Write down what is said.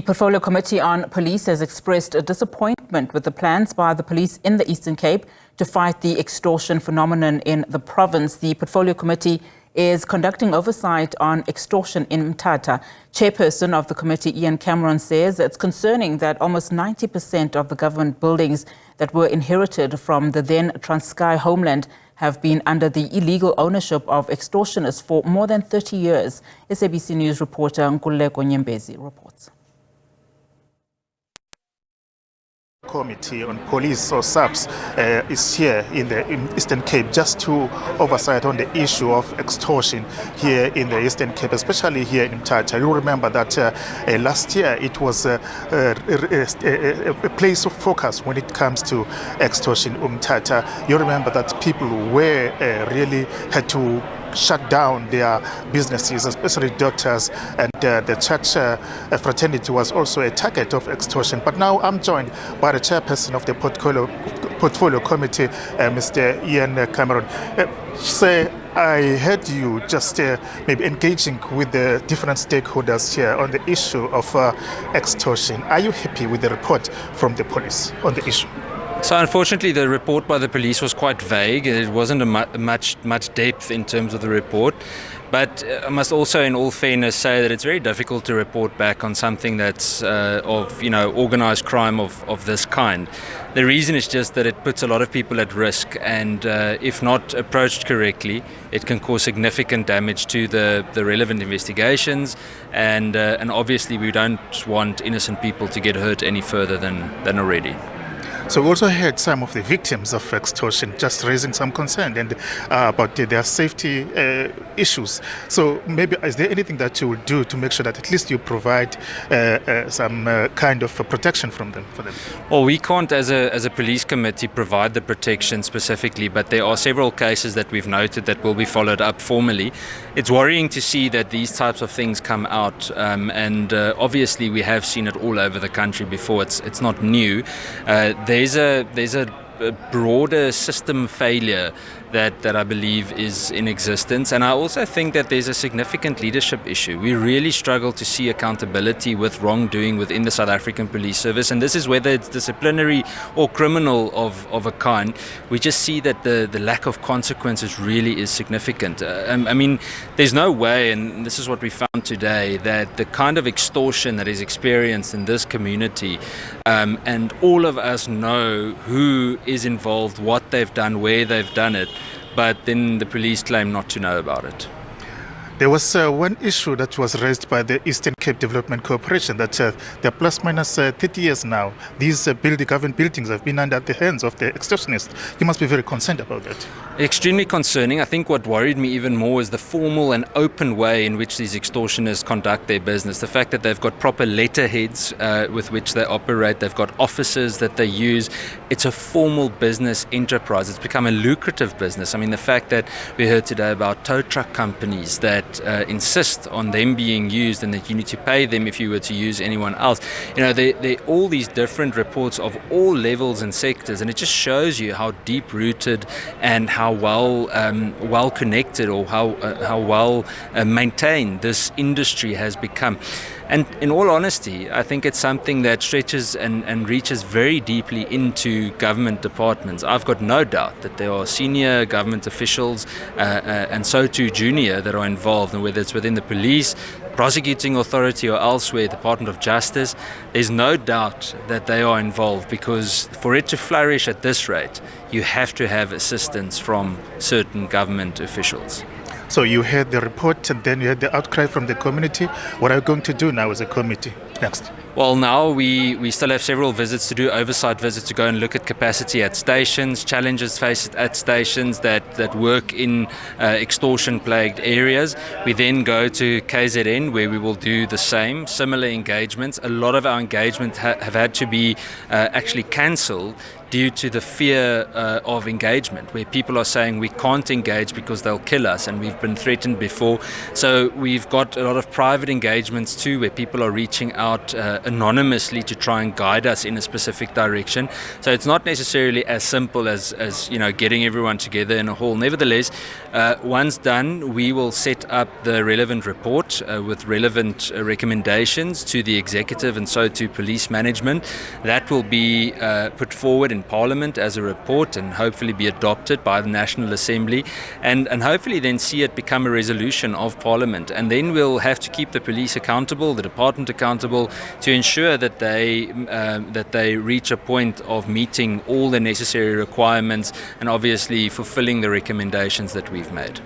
Portfolio Committee on Police has expressed a disappointment with the plans by the police in the Eastern Cape to fight the extortion phenomenon in the province. The Portfolio Committee is conducting oversight on extortion in Mthatha. Chairperson of the committee, Ian Cameron, says it's concerning that almost 90% of the government buildings that were inherited from the then Transkei homeland have been under the illegal ownership of extortionists for more than 30 years. SABC News reporter Nkululeko Nyembezi reports. Committee on Police or SABC is here in the Eastern Cape just to oversight on the issue of extortion here in the Eastern Cape, especially here in Mthatha. You remember that last year it was a place of focus when it comes to extortion in Mthatha. You remember that people were really had to shut down their businesses, especially doctors, and the church fraternity was also a target of extortion. But now I'm joined by the chairperson of the Portfolio Committee, Mr. Ian Cameron. Sir, I heard you just maybe engaging with the different stakeholders here on the issue of extortion. Are you happy with the report from the police on the issue? So unfortunately, the report by the police was quite vague. It wasn't much depth in terms of the report. But I must also, in all fairness, say that it's very difficult to report back on something that's of organised crime of this kind. The reason is just that it puts a lot of people at risk, and if not approached correctly, it can cause significant damage to the relevant investigations. And obviously, we don't want innocent people to get hurt any further than already. So we also heard some of the victims of extortion just raising some concern and about their safety issues. So maybe is there anything that you will do to make sure that at least you provide some kind of protection for them? Well, we can't as a police committee provide the protection specifically, but there are several cases that we've noted that will be followed up formally. It's worrying to see that these types of things come out, and obviously we have seen it all over the country before. It's not new. There's a broader system failure that I believe is in existence, and I also think that there's a significant leadership issue. We really struggle to see accountability with wrongdoing within the South African Police Service, and this is whether it's disciplinary or criminal of a kind. We just see that the lack of consequences really is significant. I mean, there's no way, and this is what we found today, that the kind of extortion that is experienced in this community, and all of us know who is involved, what they've done, where they've done it, but then the police claim not to know about it. There was one issue that was raised by the Eastern Cape Development Corporation that they're plus minus 30 years now. These government buildings have been under the hands of the extortionists. You must be very concerned about that. Extremely concerning. I think what worried me even more is the formal and open way in which these extortionists conduct their business. The fact that they've got proper letterheads with which they operate. They've got offices that they use. It's a formal business enterprise. It's become a lucrative business. I mean, the fact that we heard today about tow truck companies that insist on them being used and that you need to pay them if you were to use anyone else. There are all these different reports of all levels and sectors, and it just shows you how deep-rooted and how well connected or how well maintained this industry has become. And in all honesty, I think it's something that stretches and reaches very deeply into government departments. I've got no doubt that there are senior government officials and so too junior that are involved, and whether it's within the police, prosecuting authority or elsewhere, Department of Justice, there's no doubt that they are involved, because for it to flourish at this rate, you have to have assistance from certain government officials. So you heard the report and then you had the outcry from the community. What are you going to do now as a committee next? Well, now we still have several visits to do, oversight visits to go and look at capacity at stations, challenges faced at stations that work in extortion-plagued areas. We then go to KZN, where we will do the same, similar engagements. A lot of our engagements have had to be actually cancelled due to the fear of engagement, where people are saying we can't engage because they'll kill us, and we've been threatened before. So we've got a lot of private engagements too, where people are reaching out anonymously to try and guide us in a specific direction. So it's not necessarily as simple as getting everyone together in a hall. Nevertheless, once done, we will set up the relevant report with relevant recommendations to the executive and so to police management. That will be put forward in Parliament as a report and hopefully be adopted by the National Assembly, and hopefully then see it become a resolution of Parliament. And then we'll have to keep the police accountable, the department accountable, to ensure that they reach a point of meeting all the necessary requirements and obviously fulfilling the recommendations that we've made.